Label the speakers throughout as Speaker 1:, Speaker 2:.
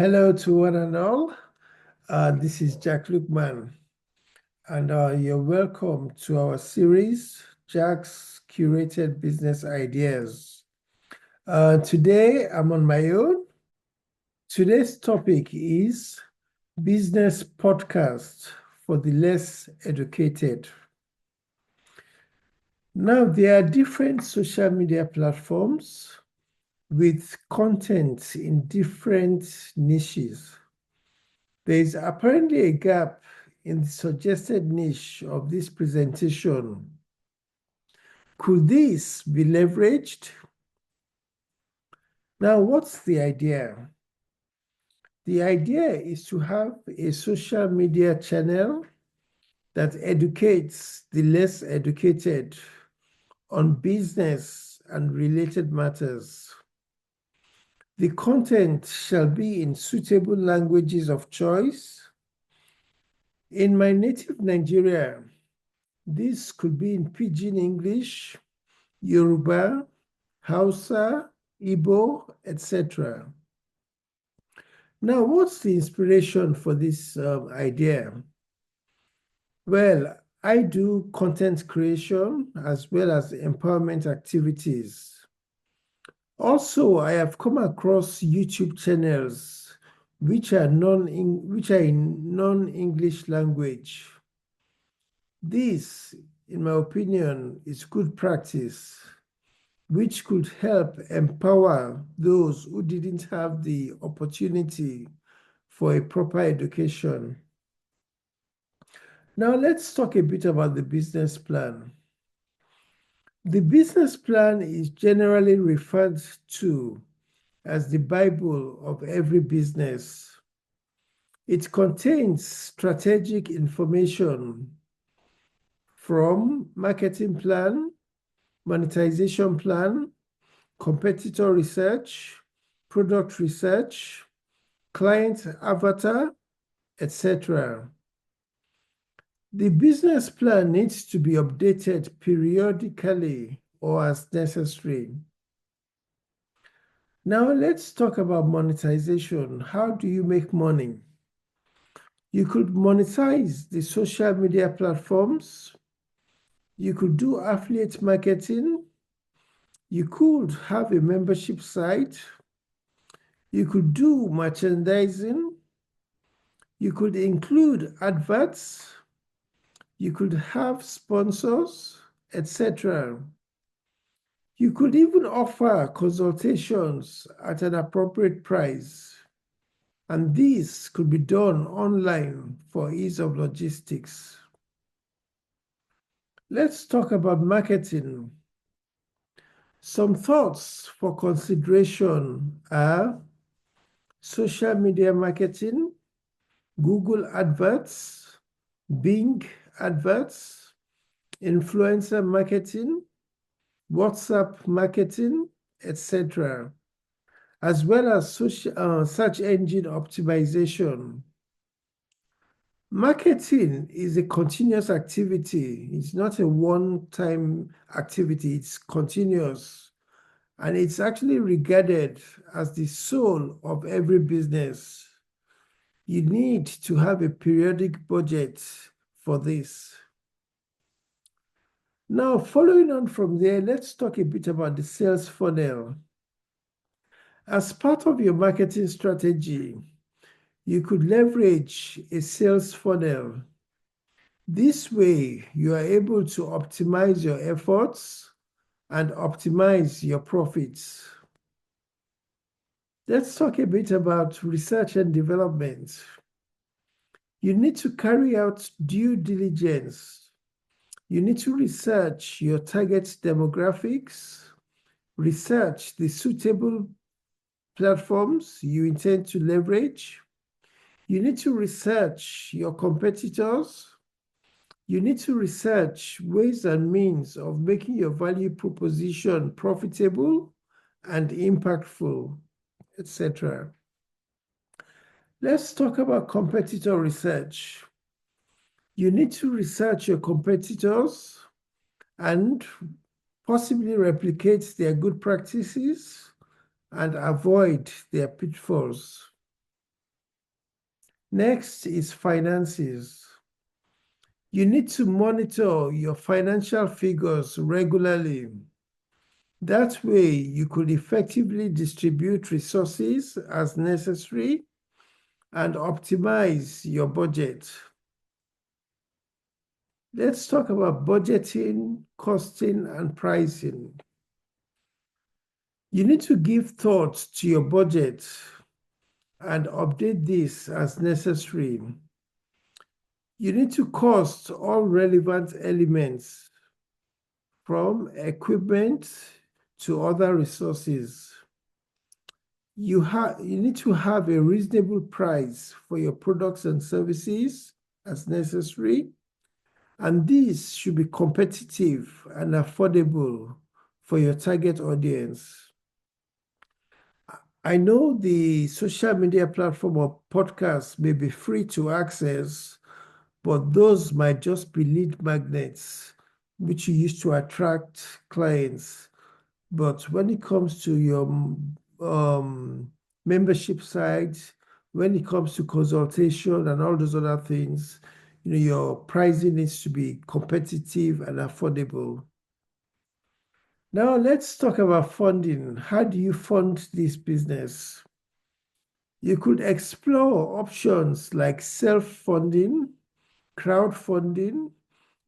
Speaker 1: Hello to one and all. This is Jack Lookman, and you're welcome to our series, Jack's Curated Business Ideas. Today, I'm on my own. Today's topic is business podcast for the less educated. Now, there are different social media platforms with content in different niches. There is apparently a gap in the suggested niche of this presentation. Could this be leveraged? Now, what's the idea? The idea is to have a social media channel that educates the less educated on business and related matters. The content shall be in suitable languages of choice. In my native Nigeria, this could be in Pidgin English, Yoruba, Hausa, Igbo, etc. Now, what's the inspiration for this idea? Well, I do content creation as well as empowerment activities. Also, I have come across YouTube channels which are in non-English language. This, in my opinion, is good practice, which could help empower those who didn't have the opportunity for a proper education. Now, let's talk a bit about the business plan. The business plan is generally referred to as the Bible of every business. It contains strategic information from marketing plan, monetization plan, competitor research, product research, client avatar, etc. The business plan needs to be updated periodically or as necessary. Now let's talk about monetization. How do you make money? You could monetize the social media platforms. You could do affiliate marketing. You could have a membership site. You could do merchandising. You could include adverts. You could have sponsors, etc. You could even offer consultations at an appropriate price. And this could be done online for ease of logistics. Let's talk about marketing. Some thoughts for consideration are social media marketing, Google adverts, Bing adverts, influencer marketing, WhatsApp marketing, etc., as well as search engine optimization. Marketing is a continuous activity. It's not a one-time activity. It's continuous. And it's actually regarded as the soul of every business. You need to have a periodic budget for this. Now, following on from there, let's talk a bit about the sales funnel. As part of your marketing strategy, you could leverage a sales funnel. This way, you are able to optimize your efforts and optimize your profits. Let's talk a bit about research and development. You need to carry out due diligence. You need to research your target demographics, research the suitable platforms you intend to leverage. You need to research your competitors. You need to research ways and means of making your value proposition profitable and impactful, etc. Let's talk about competitor research. You need to research your competitors and possibly replicate their good practices and avoid their pitfalls. Next is finances. You need to monitor your financial figures regularly. That way, you could effectively distribute resources as necessary and optimize your budget. Let's talk about budgeting, costing, and pricing. You need to give thought to your budget and update this as necessary. You need to cost all relevant elements from equipment to other resources. You need to have a reasonable price for your products and services as necessary, and these should be competitive and affordable for your target audience. I know the social media platform or podcasts may be free to access, but those might just be lead magnets, which you use to attract clients. But when it comes to your membership site, when it comes to consultation and all those other things, your pricing needs to be competitive and affordable. Now let's talk about funding. How do you fund this business? You could explore options like self-funding, crowdfunding,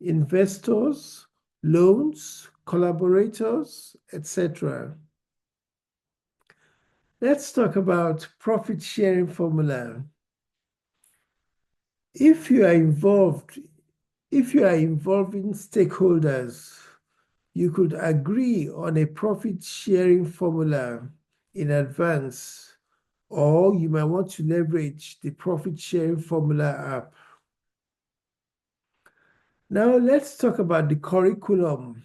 Speaker 1: investors, loans, collaborators, etc. Let's talk about profit sharing formula. If you are involving stakeholders, you could agree on a profit sharing formula in advance, or you might want to leverage the profit sharing formula app. Now let's talk about the curriculum.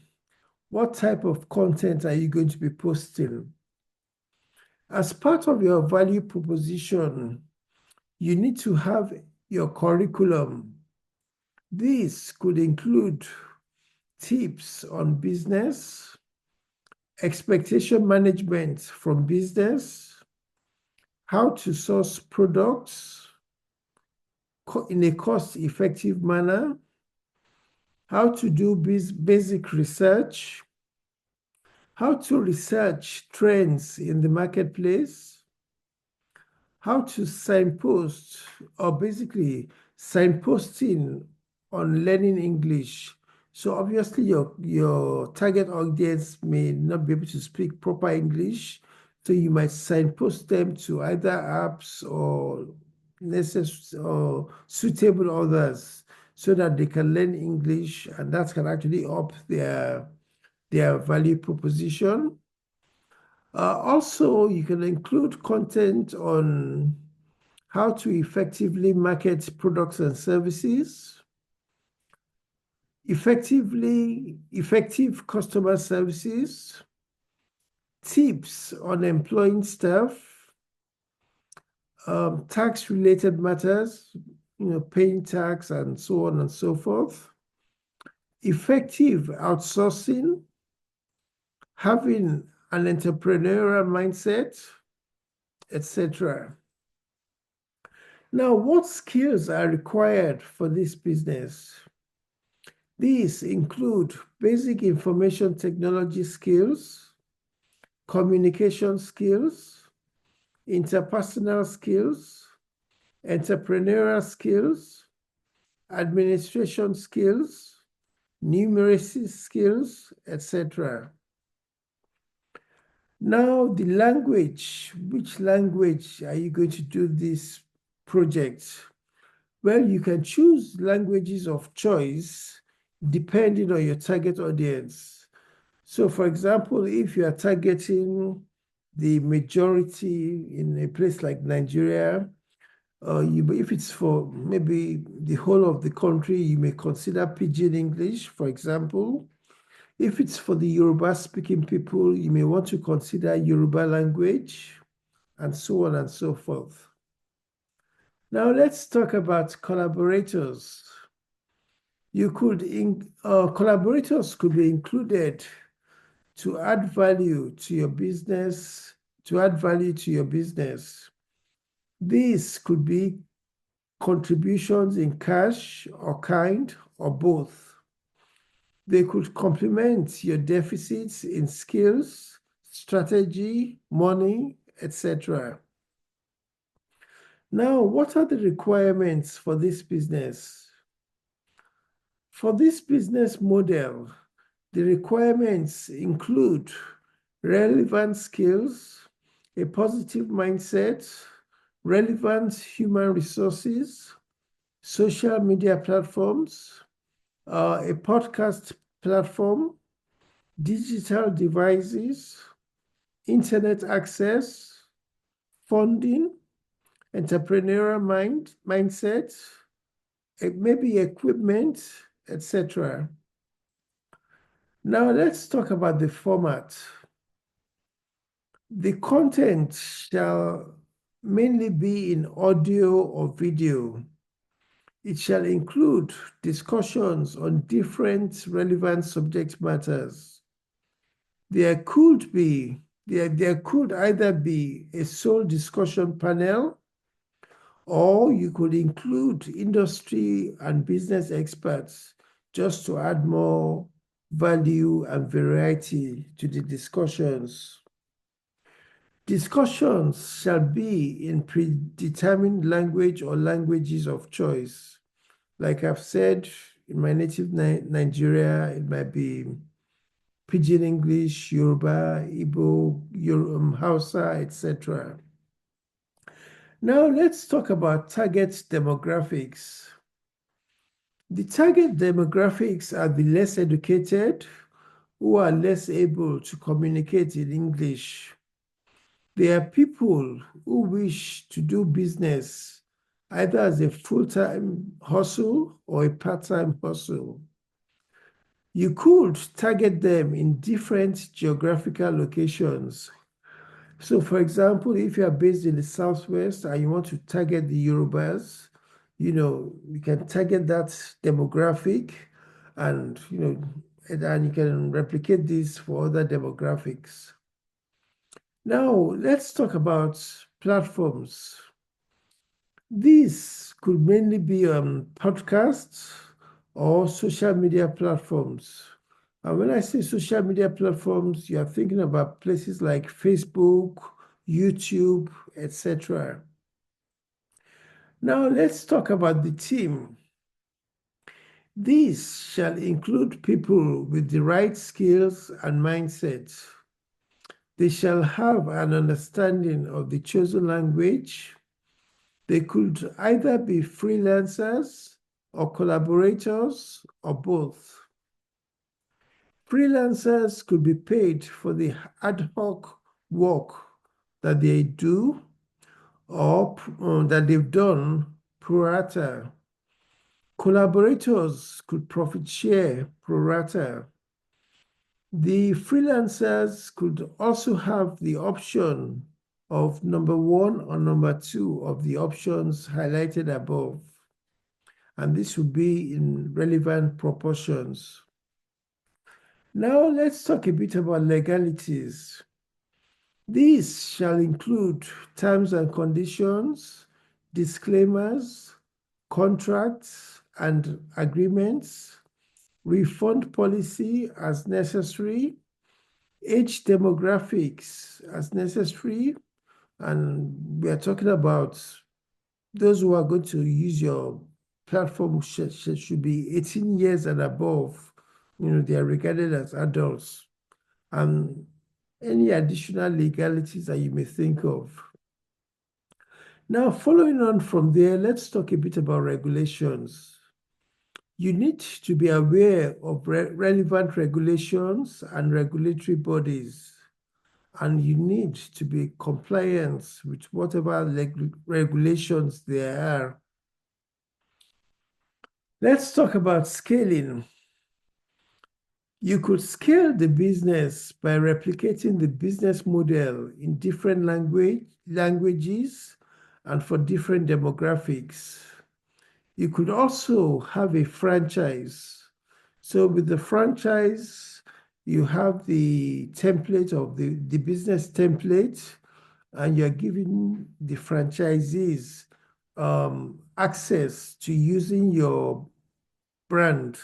Speaker 1: What type of content are you going to be posting? As part of your value proposition, you need to have your curriculum. This could include tips on business, expectation management from business, how to source products in a cost-effective manner, how to do basic research, how to research trends in the marketplace, how to signpost, or basically signposting on learning English. So obviously your target audience may not be able to speak proper English, so you might signpost them to either apps or suitable others so that they can learn English, and that can actually up their value proposition. Also, you can include content on how to effectively market products and services, effective customer services, tips on employing staff, tax-related matters, paying tax and so on and so forth, effective outsourcing, having an entrepreneurial mindset, etc. Now, what skills are required for this business? These include basic information technology skills, communication skills, interpersonal skills, entrepreneurial skills, administration skills, numeracy skills, etc. Now, the language. Which language are you going to do this project? Well, you can choose languages of choice depending on your target audience. So, for example, if you are targeting the majority in a place like Nigeria, if it's for maybe the whole of the country, you may consider Pidgin English, for example. If it's for the Yoruba-speaking people, you may want to consider Yoruba language, and so on and so forth. Now let's talk about collaborators. Collaborators could be included to add value to your business, This could be contributions in cash or kind or both. They could complement your deficits in skills, strategy, money, etc. Now, what are the requirements for this business? For this business model, the requirements include relevant skills, a positive mindset, relevant human resources, social media platforms, a podcast platform, digital devices, internet access, funding, entrepreneurial mindset, maybe equipment, etc. Now let's talk about the format. The content shall mainly be in audio or video. It shall include discussions on different relevant subject matters. There could either be a sole discussion panel, or you could include industry and business experts just to add more value and variety to the discussions. Discussions shall be in predetermined language or languages of choice. Like I've said, in my native Nigeria, it might be Pidgin English, Yoruba, Igbo, Hausa, etc. Now let's talk about target demographics. The target demographics are the less educated who are less able to communicate in English. They are people who wish to do business either as a full-time hustle or a part-time hustle. You could target them in different geographical locations. So, for example, if you are based in the Southwest and you want to target the Yorubas, you can target that demographic and, and you can replicate this for other demographics. Now, let's talk about platforms. These could mainly be podcasts or social media platforms. And when I say social media platforms, you are thinking about places like Facebook, YouTube, etc. Now, let's talk about the team. These shall include people with the right skills and mindset. They shall have an understanding of the chosen language. They could either be freelancers or collaborators or both. Freelancers could be paid for the ad hoc work that they do or that they've done pro rata. Collaborators could profit share pro rata. The freelancers could also have the option of number one or number two of the options highlighted above. And this would be in relevant proportions. Now let's talk a bit about legalities. These shall include terms and conditions, disclaimers, contracts and agreements, refund policy as necessary, age demographics as necessary, and we are talking about those who are going to use your platform should be 18 years and above. They are regarded as adults. And any additional legalities that you may think of. Now, following on from there, let's talk a bit about regulations. You need to be aware of relevant regulations and regulatory bodies, and you need to be compliant with whatever regulations there are. Let's talk about scaling. You could scale the business by replicating the business model in different languages and for different demographics. You could also have a franchise. So with the franchise, you have the template of the business template, and you're giving the franchisees access to using your brand,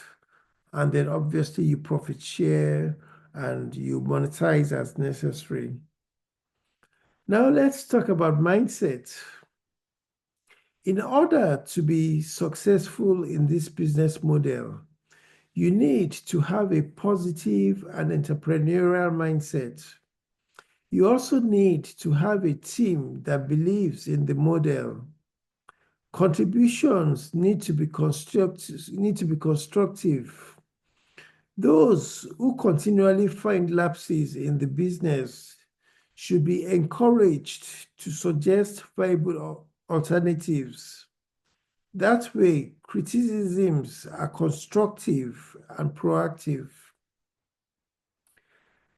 Speaker 1: and then obviously you profit share and you monetize as necessary. Now let's talk about mindset. In order to be successful in this business model, you need to have a positive and entrepreneurial mindset. You also need to have a team that believes in the model. Contributions need to be constructive. Those who continually find lapses in the business should be encouraged to suggest viable alternatives. That way, criticisms are constructive and proactive.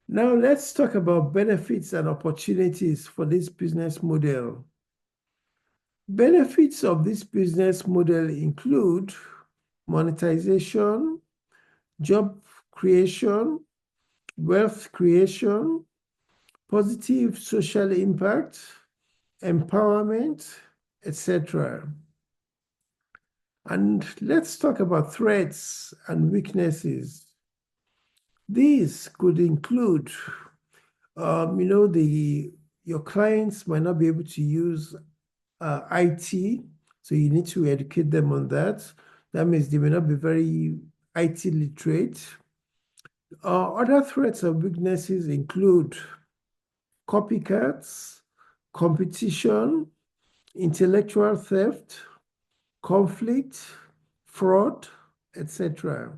Speaker 1: Now, let's talk about benefits and opportunities for this business model. Benefits of this business model include monetization, job creation, wealth creation, positive social impact, empowerment, etc. And let's talk about threats and weaknesses. These could include, your clients might not be able to use IT, so you need to educate them on that. That means they may not be very IT literate. Other threats and weaknesses include copycats, competition, intellectual theft, conflict, fraud, etc.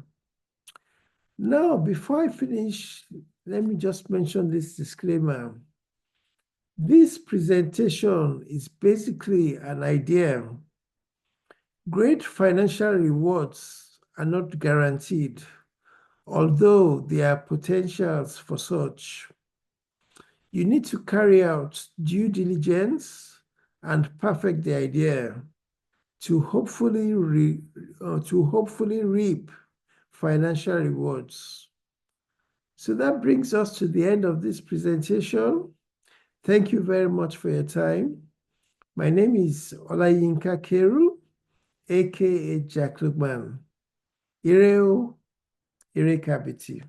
Speaker 1: Now, before I finish, let me just mention this disclaimer. This presentation is basically an idea. Great financial rewards are not guaranteed, although there are potentials for such. You need to carry out due diligence and perfect the idea to hopefully reap financial rewards. So that brings us to the end of this presentation. Thank you very much for your time. My name is Olayinka Carew, aka Jack Lookman. Ireo, Ire Kabiti.